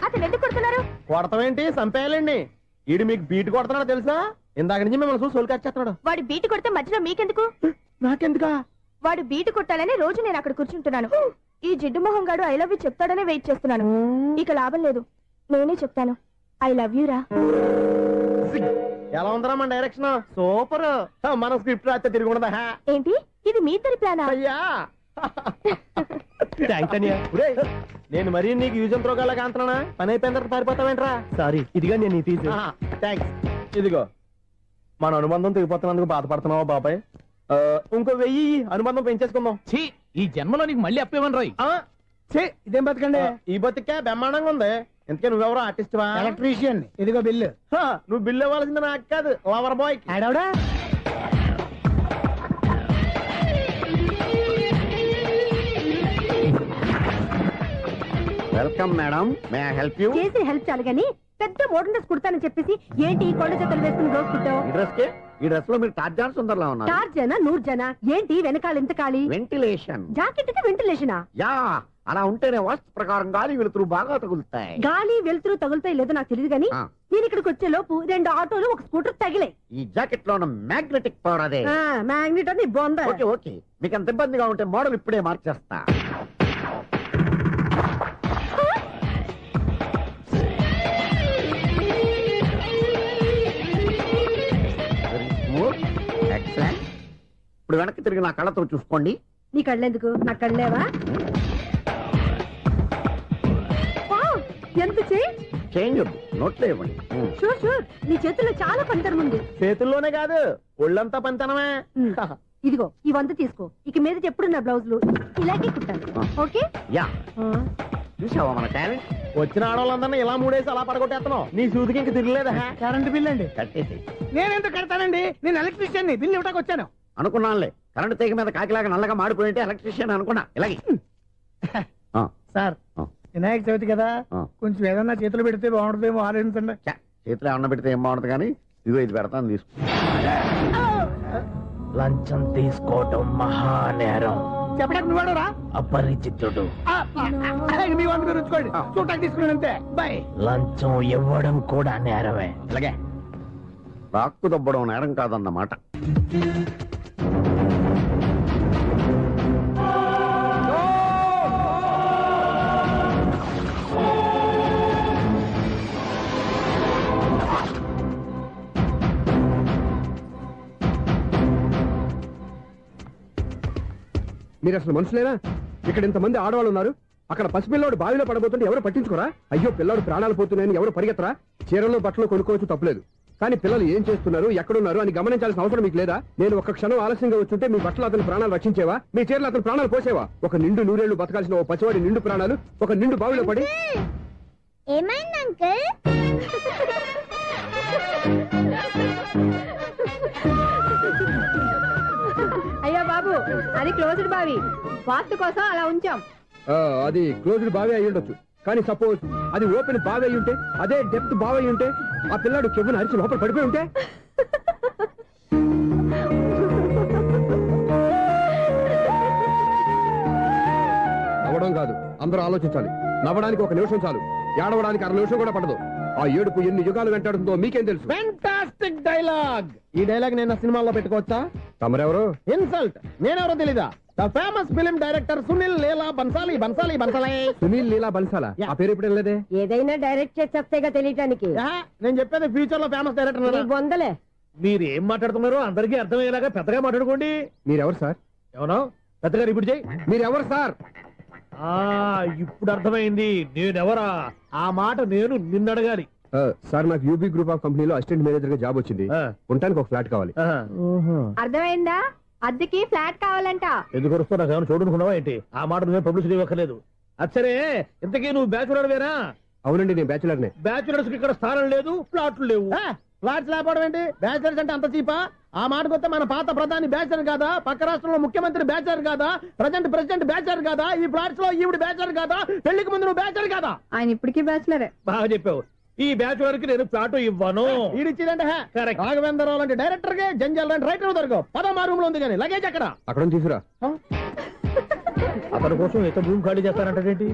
అతను ఎందుకు కొడుతున్నారు? కొడతావేంటి? చంపేయాలండి. ఈడు మీకు బీట్ కొడుతున్నాడు తెలుసా? ఇందాక నుంచి మిమ్మల్ని చూసి సోల్కి వచ్చేస్తున్నాడు. వాడు బీటు కొడితే మధ్యలో మీకెందుకు? నాకెందుకా? వాడు బీటు కొట్టాలని రోజు నేను అక్కడ కూర్చుంటున్నాను. ఈ జిడ్డు మొహం గాడు ఐ లవ్ యూ చెప్తాడనే వెయిట్ చేస్తున్నాను. ఇక లాభం లేదు, నేనే చెప్తాను. ఐ లవ్ యూ రా. ఎలా ఉందరా మన డైరెక్షన్? సూపర్. మన స్క్రిప్ట్ రాస్తే తిరిగి ఉండదా? ఏంటి ఇది మీ ఇద్దరి ప్లానా? అయ్యా నేను మరీ నీకు యూజ్ అంత రోగాలకు అంటున్నా. పని అయిపోయిన తర్వాత పారిపోతావేంట్రా? సారీ, ఇదిగా నేను ఈ ఫీజు. థ్యాంక్స్. ఇదిగో మన అనుబంధం తెగిపోతున్నందుకు బాధపడుతున్నావా బాబాయ్? ఇంకో 1000 అనుబంధం పెంచేసుకుందాం. ఈ జన్మలో నీకు మళ్ళీ అప్పేమని రాయి. ఇదేం బతకండి? ఈ బతికే బ్రహ్మాండంగా ఉంది. ఎందుకే నువ్వెవరో ఆర్టిస్ట్ వా? ఎలక్ట్రీషియన్. ఇదిగో బిల్లు. నువ్వు బిల్లు ఇవ్వాల్సింది నాకు కాదు, లవర్ బాయ్. ఆడవడా? Welcome madam, may I help you? చేసి హెల్ప్ చాలు గానీ పెద్ద మోడల్ డ్రెస్ కుడతానని చెప్పేసి ఏంటి ఈ కొండ జతలు వేసుకుని దోసుకుంటావు? ఈ డ్రెస్ కి ఈ డ్రెస్ లో మీరు టార్జాన్ సుందర్లా ఉన్నారు. టార్జనా 100 జన ఏంటి వెనకాల ఎంత ఖాళీ? వెంటిలేషన్. జాకెట్ కి వెంటిలేషనా? యా, అలా ఉంటేనే వాస్తు ప్రకారం గాలి వెలుతురు బాగా తగులుతాయి. గాలి వెలుతురు తగులుతాయి లేదో నాకు తెలియదు కానీ నేను ఇక్కడికి వచ్చే లోపు 2 ఆటోలు ఒక స్కూటర్ తగిలాయి. ఈ జాకెట్ లో ఉన్న మ్యాగ్నెటిక్ పవర్ అదే. మ్యాగ్నెట్ అని బొంద. ఓకే ఓకే, మీకు అంత ఇబ్బందిగా ఉంటే మోడల్ ఇప్పుడే మార్చేస్తా. ఎక్సలెంట్. ఇప్పుడు వెనక్కి తిరిగి నా కళ్ళతో చూసుకోండి. నీ కళ్ళెందుకు? నా కళ్ళేవా? ఎంత చేంజ్ వద్దు, నోట్లో ఇవ్వండి. షూర్ షూర్, నీ చేతుల్లో చాలా పనితనం ఉంది. చేతుల్లోనే కాదు ఒళ్ళంతా పంతనమే. ఇదిగో ఈ 100 తీసుకో. ఇక మీద ఎప్పుడు నా బ్లౌజులు ఇలాగే కుట్టాను. ఓకే? యా, చూసావా మన టాలెంట్? వచ్చిన ఆడవాళ్ళందరినీ ఇలా మూడేసి అలా పడగొట్టేస్తున్నావు. నీ సూదికి ఇంక తిరగలేదా? కరెంట్ బిల్ అండి. కట్టేసి. నేనెందుకు కడతానండి? నేను ఎలక్ట్రీషియన్ ని, బిల్ ఇవ్వడానికి వచ్చాను. అనుకున్నానులే, కరెంట్ తీగ మీద కాకిలాగా నల్లగా మాడిపోయింటే ఎలక్ట్రీషియన్ అనుకున్నా. ఇలాగే సార్, వినాయక చవితి కదా, కొంచెం ఏదన్నా చేతులు పెడితే బాగుంటుందేమో ఆలోచించండి. చేతిలో అన్న పెడితే ఏం బాగుంటుంది కానీ ఇదిగో ఇది పెడతాను, తీసుకో. లంచం తీసుకోవటం మహానేరం. చెప్పడానికి నువ్వాడరా? అపరిచితుడు. మీ వంట మీరు ఉంచుకోండి, చూడటానికి తీసుకున్నాను అంతే. బాయ్. లంచం ఇవ్వడం కూడా నేరమే. ఇలాగే రాక్కు దబ్బడం నేరం కాదన్నమాట. మీరు అసలు మనుషులేనా? ఇక్కడ ఇంతమంది ఆడవాళ్ళు ఉన్నారు, అక్కడ పసిపిల్లాడు బావిలో పడబోతుంటే ఎవరు పట్టించుకోరా? అయ్యో పిల్లాడు ప్రాణాలు పోతున్నాయని ఎవరు పరిగెత్తరా? చీరలు బట్టలు కొనుక్కోవచ్చు, తప్పలేదు. కానీ పిల్లలు ఏం చేస్తున్నారు, ఎక్కడున్నారు అని గమనించాల్సిన అవసరం మీకు లేదా? నేను ఒక్క క్షణం ఆలస్యంగా వచ్చుంటే మీ బట్టలు అతని ప్రాణాలు రక్షించేవా? మీ చీరలు అతని ప్రాణాలు పోసేవా? ఒక నిండు 100 ఏళ్లు బతకాల్సిన ఓ పసివాడి నిండు ప్రాణాలు ఒక నిండు బావిలో పడి. ఏమైంది అంకుల్? అయ్యో బాబు, అది క్లోజ్డ్ బావి, వాస్తు కోసం అలా ఉంచాం. అది క్లోజ్డ్ బావి అయి ఉండొచ్చు, కానీ సపోజ్ అది ఓపెన్ బావి అయి ఉంటే, అదే డెప్త్ బావి అయి ఉంటే, ఆ పిల్లాడు కెవ్వున అరిచి లోపల పడిపోయి ఉంటే? నవ్వడం కాదు, అందరూ ఆలోచించాలి. నవ్వడానికి 1 నిమిషం చాలు, ఏడవడానికి 1/2 నిమిషం కూడా పడదు. ఆ ఏడుపు ఎన్ని యుగాలు వెంటాడుతుందో మీకేం తెలుసు? Fantastic dialogue. ఈ డైలాగ్ నేను సినిమాలో పెట్టుకోవచ్చా? తమరెవరు? ఇన్సల్ట్. నేనెవరో తెలీదా? The famous film director Sunil Leela Bhansali. Bhansali Bhansali Sunil Leela బన్సాలా? ఆ పేరు ఇప్పుడు లేదే. ఏదైనా డైరెక్ట్ చేసి చెప్తేగా తెలియటానికి. నేను చెప్పేది ఫ్యూచర్ లో ఫేమస్ డైరెక్టర్. బొందలే. మీరు ఏం మాట్లాడుతున్నారో అందరికీ అర్థమయ్యేలాగా పెద్దగా మాట్లాడుకోండి. మీరెవరు సార్? ఏమన్నా పెద్దగా రిపీట్ చేయి. మీరెవరు సార్? ఇప్పుడు అర్థమైంది నేనెవరా. ఆ మాట నేను నిన్ను అడగాలి. సార్, నాకు యూబీ గ్రూప్ ఆఫ్ కంపెనీలో అసిస్టెంట్ మేనేజర్ గా జాబ్ వచ్చింది. ఉండటానికి ఒక ఫ్లాట్ కావాలి. అర్థమైందా? అద్దెకి ఫ్లాట్ కావాలంట. ఎందుకు వస్తావు? నాకు ఏమైనా చూడనుకున్నావా ఏంటి? ఆ మాట నువ్వే పబ్లిసిటీ ఇవ్వక్కర్లేదు. అచ్చరే, ఇంతకీ నువ్వు బ్యాచులర్ వేరా? అవునండి, నేను బ్యాచులర్ నే. బ్యాచులర్స్ కి ఇక్కడ స్థానం లేదు, ఫ్లాట్లు లేవు. ఫ్లాట్స్ లేకపోవడం ఏంటి? బ్యాచులర్స్ అంటే అంత చీపా? ఆ మాటకొస్తే మన పాత ప్రధాని బ్యాచులర్ కాదా? పక్క రాష్ట్రంలో ముఖ్యమంత్రి బ్యాచులర్ కాదా? ప్రెసిడెంట్ బ్యాచులర్ కాదా? ఈ ఫ్లాట్స్ లో ఈవిడ బ్యాచులర్ కాదా? పెళ్లికి ముందు నువ్వు బ్యాచులర్ కాదా? ఆయన ఇప్పటికీ బ్యాచులరే. బాగా చెప్పావు. ఈ బ్యాచులర్ కి నేను ఫ్లాట్ ఇవ్వను. ఈడిచ్చిందంటే రాఘవేంద్రరావు లాంటి డైరెక్టర్ కి జంజల్ లాంటి రైటర్ దొరకవు. 10వ రూమ్ లో ఉంది కానీ లగేజ్ అక్కడ. అక్కడ తీసుకురా. అతని కోసం ఎంత భూమి ఖాళీ చేస్తానంటే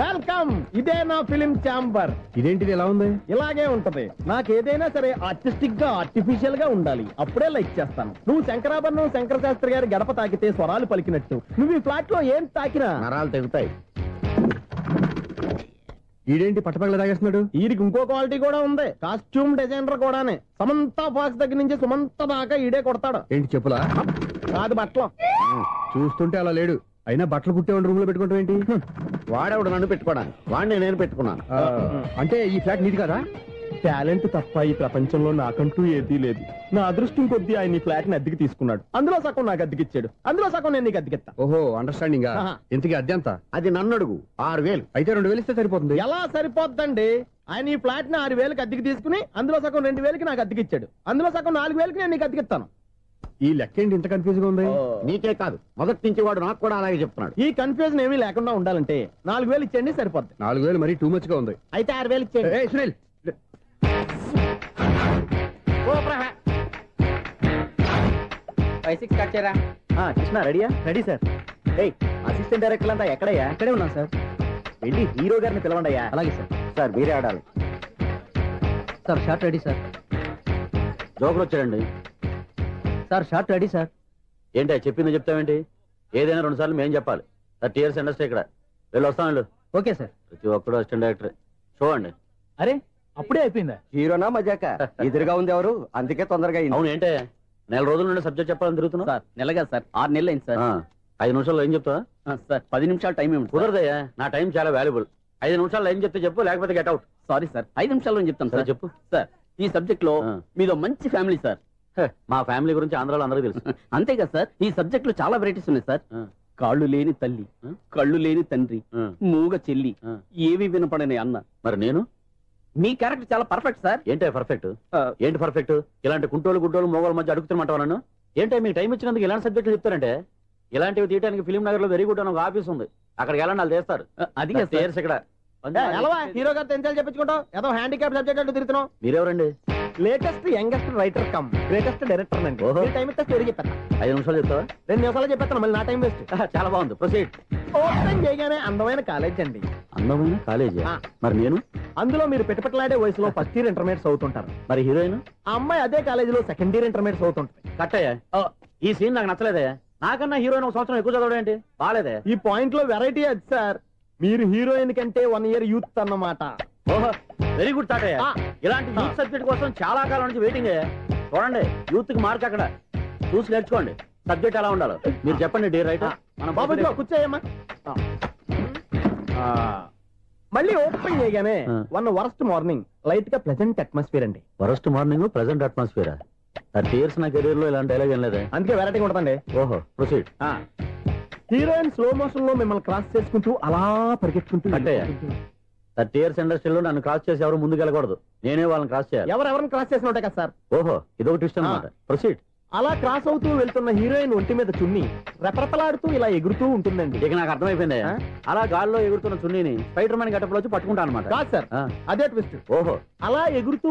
వెల్కమ్. ఇదే నా ఫిలిం ఛాంబర్. ఇదేంటిది ఎలా ఉంది? ఇలాగే ఉంటది. నాకేదైనా సరే ఆర్టిస్టిక్ గా ఆర్టిఫిషియల్ గా ఉండాలి, అప్పుడే లైక్ చేస్తాను. నువ్వు శంకరాభరణం శంకర శాస్త్రి గారి గడప తాకితే స్వరాలు పలికినట్టు నువ్వు ఈ ఫ్లాట్ లో ఏం తాకినా నరాలు తెగుతాయి. ఈడేంటి పట్టపగల తాగేస్తున్నాడు? వీడికి ఇంకో క్వాలిటీ కూడా ఉంది. కాస్ట్యూమ్ డిజైనర్ కూడానే. సమంత ఫాక్స్ దగ్గర నుంచి సుమంత దాకా ఈడే కొడతాడు. ఏంటి చెప్పులా? కాదు, బట్టలు. చూస్తుంటే అలా లేడు. అయినా బట్టలు కుట్టేవాడి రూమ్ లో పెట్టుకుంటాం ఏంటి? వాడేవాడు నన్ను పెట్టుకోవడానికి, వాడిని నేను పెట్టుకున్నాను. అంటే ఈ ఫ్లాట్ నీది కదా? టాలెంట్ తప్ప ఈ ప్రపంచంలో నాకంటూ ఏదీ లేదు. నా అదృష్టం కొద్దీ ఆయన ఈ ఫ్లాట్ ని అద్దెకి తీసుకున్నాడు. అందులో సగం నాకు అద్దెకిచ్చాడు, అందులో సగం నేను నీకు అద్దెకిస్తా. ఓహో, అండర్స్టాండింగ్. ఇంతకీ అద్దె ఎంత? అది నన్ను అడుగు. 6000. అయితే 2000 ఇస్తే సరిపోతుంది. ఎలా సరిపోద్దండి? ఆయన ఈ ఫ్లాట్ ని 6000కి అద్దెకి తీసుకుని అందులో సగం 2000కి నాకు అద్దెకిచ్చాడు, అందులో సగం 4000కి నేను నీకు అద్దెకిస్తాను. ఈ లెక్క ఏంటి ఇంత కన్ఫ్యూజ్ గా ఉంది? నీకే కాదు, మొదటి నుంచి వాడు నాకు కూడా అలాగే చెప్తున్నాడు. ఈ కన్ఫ్యూజన్ ఏమీ లేకుండా ఉండాలంటే 4000 ఇచ్చేయండి, సరిపోద్ది. 4000 మరీ టూ మచ్ గా ఉంది. అయితే 6000 ఇచ్చేయండి. సునీల్, 5-6 స్టార్ట్ చేయరా. కృష్ణ రెడీయా? Ready sir. ఏయ్ అసిస్టెంట్ డైరెక్టర్ అంతా ఎక్కడయ్యా? ఇక్కడే ఉన్నాం సార్. వెళ్ళి హీరో గారిని పిలవండి అయ్యా. అలాగే సార్. సార్ మీరే ఆడాలి. Sir shot ready sir. Joker వచ్చాడండి. Sir shot ready sir. ఏంటి చెప్పింది చెప్తావేంటి? ఏదైనా 2 సార్లు మేము చెప్పాలి. 30 years ఇండస్ట్రీ ఇక్కడ. వెళ్ళి వస్తాం వెళ్ళు. Okay sir. ప్రతి ఒక్కడు అసిస్టెంట్ డైరెక్టర్. చూడండి. అరే అప్పుడే అయిపోయిందా? హీరోనా మజాక? ఎదురుగా ఉంది ఎవరు, అందుకే తొందరగా అయింది. అవును ఏంటే 4 రోజుల నుండి సబ్జెక్ట్ చెప్పాలని తిరుగుతున్నా? సార్ నెలగా సార్ 6 నెలలు అయింది సార్. 5 నిమిషాల్లో ఏం చెప్తా? సార్ 10 నిమిషాలు టైం ఏమి కుదరదయ్యా, నా టైం చాలా వాల్యుబుల్. 5 నిమిషాల్లో ఏం చెప్తే చెప్పు, లేకపోతే గెట్ అవుట్. సారీ సార్ 5 నిమిషాల్లో చెప్తాను సార్. చెప్పు. సార్ ఈ సబ్జెక్ట్ లో మీదో మంచి ఫ్యామిలీ సార్. మా ఫ్యామిలీ గురించి ఆంధ్రాలో అందరికీ తెలుసు. అంతేగా సార్ ఈ సబ్జెక్ట్ లో చాలా వెరైటీస్ ఉన్నాయి సార్. కాళ్ళు లేని తల్లి, కళ్ళు లేని తండ్రి, మూగ చెల్లి, ఏవి వినపడని అన్న. మరి నేను మీ క్యారెక్టర్ చాలా పర్ఫెక్ట్ సార్. ఏంటే పర్ఫెక్ట్? ఏంటి పర్ఫెక్ట్? ఇలాంటి కుంటోళ్ళు గుడ్డోళ్ళు మోగోళ్ళ మధ్య అడుగుతున్నమాట నన్ను. ఏంటంటే మీకు టైం ఇచ్చినందుకు ఇలాంటి సబ్జెక్టులు చెప్తారంటే? ఇలాంటివి తీయడానికి ఫిలిం నగర్ లో వెరీ గుడ్ అని ఒక ఆఫీస్ ఉంది, అక్కడికి వెళ్ళండి, వాళ్ళు చేస్తారు. అది ఇక్కడ హీరో గారితో ఎంత చెప్పించుకుంటావు? ఏదో హ్యాండిక్యాప్ సబ్జెక్ట్ అంటూ తిరుగుతున్నావు. మీరెవరండి? Latest youngest writer cum greatest director అండి. టైం ఇస్తే స్టోరీ చెప్పేస్తా. 5 నిమిషాలు చెప్తావా? 2 నిమిషాలు చెప్పేస్తాను, మళ్ళీ నా టైం వేస్ట్. చాలా బాగుంది, ప్రొసీడ్. ఓపెన్ చేయగానే అందమైన కాలేజ్ అండి. అందమైన కాలేజీ? మరి నేను? అందులో మీరు పెట్టుపట్లాడే వయసులో ఫస్ట్ ఇయర్ ఇంటర్మీడియట్స్ అవుతుంటారు. మరి హీరోయిన్? ఆ అమ్మాయి అదే కాలేజీలో సెకండ్ ఇయర్ ఇంటర్మీడియట్స్ అవుతుంటాయి. కట్టయ్యా, ఈ సీన్ నాకు నచ్చలేదే. నాకన్నా హీరోయిన్ 1 సంవత్సరం ఎక్కువ చదవడం ఏంటి? బాలేదే. ఈ పాయింట్ లో వెరైటీ అది సార్. మీరు హీరోయిన్ కంటే 1 year యూత్ అన్నమాట. ఓహో వెరీ గుడ్ థాట్. ఇలాంటి యూత్ సబ్జెక్ట్ కోసం చాలా కాలం నుంచి వెయిటింగ్. చూడండి యూత్ కి మార్క్ అక్కడ చూసి నేర్చుకోండి. సబ్జెక్ట్ ఎలా ఉండాలో మీరు చెప్పండి డీర్ రైటర్. బాబు కూర్చోయమ్మా. మళ్ళీ ఓపెన్ చేయగానే వరస్ట్ మార్నింగ్, లైట్ గా ప్లెజెంట్ అట్మాస్ఫియర్ అండి. Worst morning present atmosphere. 30 years నా కెరీర్ లో ఇలాంటి డైలాగ్ ఏం లేదే. అందుకే వెరైటీ ఉంటుందండి. ఓహో ప్రొసీడ్. హీరోయిన్ స్లో మోషన్ లో మిమ్మల్ని క్రాస్ చేసుకుంటూ అలా పరిగెత్తుకుంటూ 30 years ఇండస్ట్రీలో నన్ను క్రాస్ చేసి ఎవరు ముందుకు వెళ్ళకూడదు, నేనే వాళ్ళని క్రాస్ చేయాలి. ఎవరెవరిని క్రాస్ చేసిన ఉంటాయి కదా సార్. ఓహో ఇదొక ట్విస్ట్ అన్నమాట. ప్రొసీడ్. అలా క్రాస్ అవుతూ వెళ్తున్న హీరోయిన్ ఒంటి మీద చున్ని రెపరెపలాడుతూ ఇలా ఎగురుతూ ఉంటుందండి. ఇక నాకు అర్థమైపోయింది. అలా గాల్లో ఎగురుతున్న చున్నీని స్పైడర్ మ్యాన్ గెటప్లో వచ్చి పట్టుకుంటా అనమాట. కాదు సార్, అదే ట్విస్ట్. ఓహో అలా ఎగురుతూ